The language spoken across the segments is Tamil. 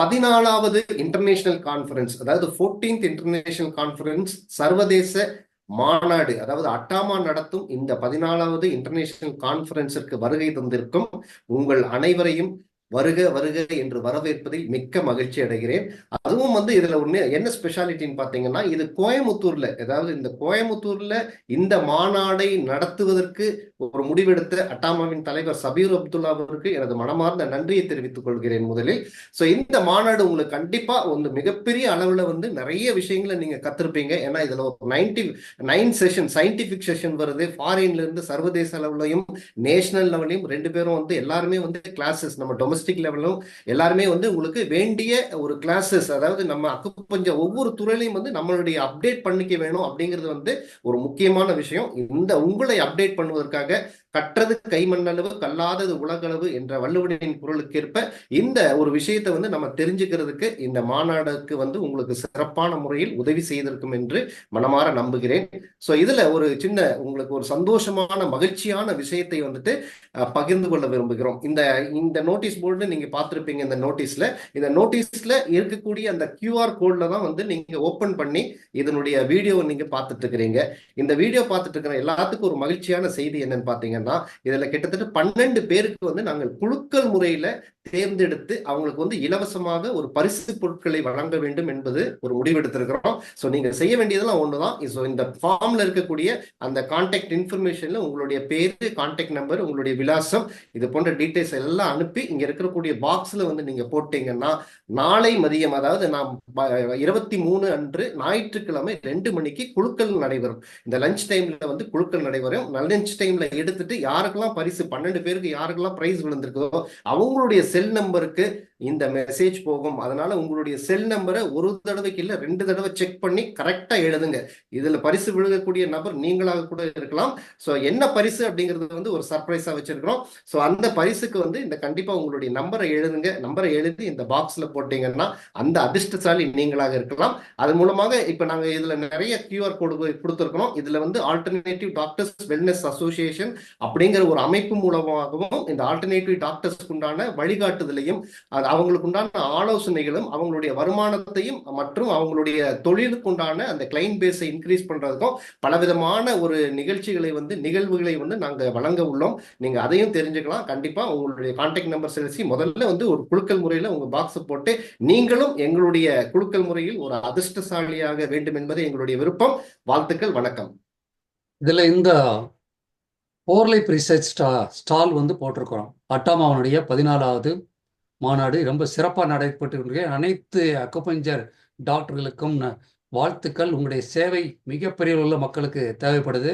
14வது இன்டர்நேஷனல் கான்ஃபரன்ஸ், அதாவது 14th இன்டர்நேஷனல் கான்ஃபரன்ஸ் சர்வதேச மாநாடு, அதாவது அட்டாமா நடத்தும் இந்த 14வது இன்டர்நேஷனல் கான்ஃபரன்ஸிற்கு வருகை தந்திருக்கும் உங்கள் அனைவரையும் வருக வருக என்று வரவேற்பதில் மிக்க மகிழ்ச்சி அடைகிறேன். அதுவும் இதுல ஒண்ணு என்ன ஸ்பெஷாலிட்டின்னு பாத்தீங்கன்னா, இது கோயமுத்தூர்ல, அதாவது இந்த கோயமுத்தூர்ல இந்த மாநாடை நடத்துவதற்கு ஒரு முடிவெடுத்த அட்டாமாவின் தலைவர் சபீர் அப்துல்லா அவருக்கு எனது மனமார்ந்த நன்றியை தெரிவித்துக் கொள்கிறேன் முதலில். சோ இந்த மாநாடு உங்களுக்கு கண்டிப்பா மிகப்பெரிய அளவுல நிறைய விஷயங்களை நீங்க கத்திருப்பீங்க. ஏன்னா இதுல ஒரு 99 செஷன் சயின்டிபிக் செஷன் வருது. ஃபாரின்ல இருந்து சர்வதேச அளவுலையும் நேஷனல் லெவலையும் ரெண்டு பேரும் எல்லாருமே கிளாஸஸ், நம்ம டொமஸ்டிக் லெவலும் எல்லாருமே உங்களுக்கு வேண்டிய ஒரு கிளாஸஸ், அதாவது நம்ம அக்குபஞ்சர் ஒவ்வொரு துறையிலையும் நம்மளுடைய அப்டேட் பண்ணிக்க வேணும் அப்படிங்கிறது ஒரு முக்கியமான விஷயம். இந்த உங்களை அப்டேட் பண்ணுவதற்காக கற்றது கைமண்ணளவு கல்லாதது உலகளவு என்ற வள்ளுவனின் குரலுக்கேற்ப இந்த ஒரு விஷயத்தை நம்ம தெரிஞ்சுக்கிறதுக்கு இந்த மாநாடுக்கு உங்களுக்கு சிறப்பான முறையில் உதவி செய்திருக்கும் என்று மனமாற நம்புகிறேன். சோ இதுல ஒரு சின்ன உங்களுக்கு ஒரு சந்தோஷமான மகிழ்ச்சியான விஷயத்தை பகிர்ந்து கொள்ள விரும்புகிறோம். இந்த நோட்டீஸ் போர்டு நீங்க பார்த்திருப்பீங்க. இந்த நோட்டீஸ்ல இருக்கக்கூடிய அந்த QR கோட்ல தான் நீங்க ஓபன் பண்ணி இதனுடைய வீடியோ நீங்க பார்த்துட்டு இருக்கிறீங்க. இந்த வீடியோ பார்த்துட்டு இருக்கிற எல்லாத்துக்கும் ஒரு மகிழ்ச்சியான செய்தி என்னன்னு பாத்தீங்கன்னா, இதுல கிட்டத்தட்ட 12 பேருக்கு நாங்கள் குழுக்கள் முறையில தேர்ந்தெடுத்து அவங்களுக்கு இலவசமாக ஒரு பரிசு பொருட்களை வழங்க வேண்டும் என்பது ஒரு முடிவெடுத்திருக்கிறோம். சோ நீங்க செய்ய வேண்டியதெல்லாம் ஒண்ணுதான். இந்த ஃபார்ம்ல இருக்கக்கூடிய அந்த கான்டாக்ட் இன்ஃபர்மேஷன்ல உங்களுடைய பேரு, கான்டாக்ட் நம்பர், உங்களுடைய விலாசம், இது போன்ற டீடைல்ஸ் எல்லாம் அனுப்பி இங்க இருக்கக்கூடிய பாக்ஸ்ல நீங்க போட்டீங்கன்னா நாளை மதியம், அதாவது நாம் 23 அன்று ஞாயிற்றுக்கிழமை 2 மணிக்கு குழுக்கள் நடைபெறும். இந்த லஞ்ச் டைம்ல குழுக்கள் நடைபெறும். லஞ்ச் டைம்ல எடுத்துட்டு யாருக்கெல்லாம் பரிசு 12 பேருக்கு யாருக்கெல்லாம் பிரைஸ் விழுந்திருக்கோ அவங்களுடைய செல் நம்பருக்கு இந்த மெசேஜ் போகும். அதனால உங்களுடைய செல் நம்பரை ஒரு தடவைக்கு இல்ல 2 தடவை செக் பண்ணி கரெக்டா எழுதுங்க. இதுல பரிசு விழுகக்கூடிய நபர் நீங்களாக கூட இருக்கலாம். சோ என்ன பரிசு அப்படிங்கிறது ஒரு சர்ப்ரைஸா வச்சிருக்கிறோம். சோ அந்த பரிசுக்கு இந்த கண்டிப்பா உங்களுடைய நம்பரை எழுதுங்க. நம்பரை எழுதி இந்த பாக்ஸ்ல போட்டீங்கன்னா அந்த அதிர்ஷ்டசாலி நீங்களாக இருக்கலாம். அது மூலமாக இப்ப நாங்க இதுல நிறைய QR கோடு கொடுத்திருக்கிறோம். இதுல ஆல்டர்னேட்டிவ் டாக்டர்ஸ் வெல்னஸ் அசோசியேஷன் அப்படிங்கிற ஒரு அமைப்பு மூலமாகவும் இந்த ஆல்டர்னேட்டிவ் டாக்டர்ஸ்க்கு உண்டான வழிகாட்டுதலையும் அவங்களுக்கு உண்டான ஆலோசனைகளும் அவங்களுடைய வருமானத்தையும் மற்றும் அவங்களுடைய தொழிலுக்கு உண்டான அந்த கிளைண்ட் பேஸை இன்க்ரீஸ் பண்றதுக்கும் பலவிதமான ஒரு நிகழ்ச்சிகளை நிகழ்வுகளை நாங்க வழங்க உள்ளோம். நீங்க அதையும் தெரிஞ்சுக்கலாம். கண்டிப்பா உங்களுடைய கான்டாக்ட் நம்பர் செலுத்தி முதல்ல ஒரு குழுக்கள் முறையில உங்க பாக்ஸ் போட்டு நீங்களும் எங்களுடைய குழுக்கள் முறையில் ஒரு அதிர்ஷ்டசாலியாக வேண்டும் என்பது எங்களுடைய விருப்பம். வாழ்த்துக்கள், வணக்கம். இதுல இந்த போர்லைஃப் ரிசர்ச் ஸ்டால் போட்டிருக்கிறோம். அட்டாமாவனுடைய 14வது மாநாடு ரொம்ப சிறப்பாக நடைபெற்று அனைத்து அக்குபஞ்சர் டாக்டர்களுக்கும் வாழ்த்துக்கள். உங்களுடைய சேவை மிகப்பெரிய உள்ள மக்களுக்கு தேவைப்படுது.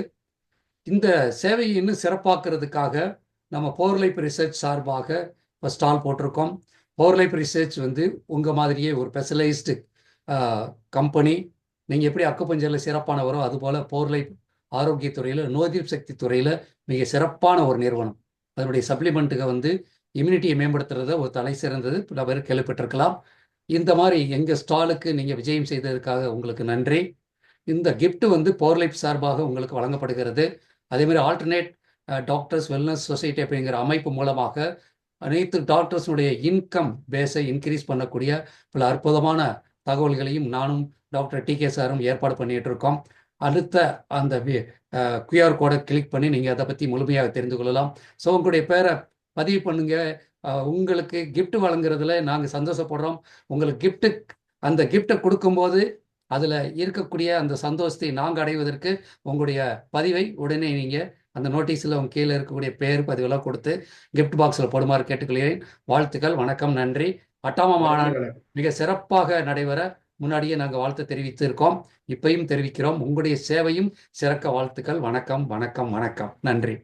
இந்த சேவையை இன்னும் சிறப்பாக்குறதுக்காக நம்ம போர்லைஃப் ரிசர்ச் சார்பாக இப்போ ஸ்டால் போட்டிருக்கோம். போர்லைஃப் ரிசர்ச் உங்கள் மாதிரியே ஒரு ஸ்பெஷலைஸ்டு கம்பெனி. நீங்கள் எப்படி அக்குபஞ்சரில் சிறப்பானவரோ அதுபோல் போர்லைஃப் ஆரோக்கியத்துறையில், நோய் சக்தி துறையில் மிக சிறப்பான ஒரு நிறுவனம். அதனுடைய சப்ளிமெண்ட்டுக்கு இம்யூனிட்டியை மேம்படுத்துறத ஒரு தலை சிறந்தது பல பேர் கேள்விப்பட்டிருக்கலாம். இந்த மாதிரி எங்கள் ஸ்டாலுக்கு நீங்கள் விஜயம் செய்ததற்காக உங்களுக்கு நன்றி. இந்த கிஃப்ட் போர்லைஃப் சார்பாக உங்களுக்கு வழங்கப்படுகிறது. அதேமாதிரி ஆல்டர்னேட் டாக்டர்ஸ் வெல்னஸ் சொசைட்டி அப்படிங்கிற அமைப்பு மூலமாக அனைத்து டாக்டர்ஸுடைய இன்கம் பேஸை இன்க்ரீஸ் பண்ணக்கூடிய பல அற்புதமான தகவல்களையும் நானும் டாக்டர் TK சாரும் ஏற்பாடு பண்ணிட்டு இருக்கோம். அடுத்த அந்த QR கோடை கிளிக் பண்ணி நீங்கள் அதை பற்றி முழுமையாக தெரிந்து கொள்ளலாம். ஸோ உங்களுடைய பேரை பதிவு பண்ணுங்க. உங்களுக்கு கிஃப்ட் வழங்குறதுல நாங்கள் சந்தோஷப்படுறோம். உங்களுக்கு அந்த கிஃப்டை கொடுக்கும்போது அதில் இருக்கக்கூடிய அந்த சந்தோஷத்தை நாங்கள் அடைவதற்கு உங்களுடைய பதிவை உடனே நீங்கள் அந்த நோட்டீஸில் உங்கள் கீழே இருக்கக்கூடிய பேர் பதிவெல்லாம் கொடுத்து கிஃப்ட் பாக்ஸில் போடுமாறு கேட்டுக்கொள்கிறேன். வாழ்த்துக்கள், வணக்கம், நன்றி. அட்டாமா மாநாடு மிக சிறப்பாக நடைபெற முன்னாடியே நாங்கள் வாழ்த்து தெரிவித்திருக்கோம். இப்பையும் தெரிவிக்கிறோம். உங்களுடைய சேவையும் சிறக்க வாழ்த்துக்கள். வணக்கம், வணக்கம், வணக்கம், நன்றி.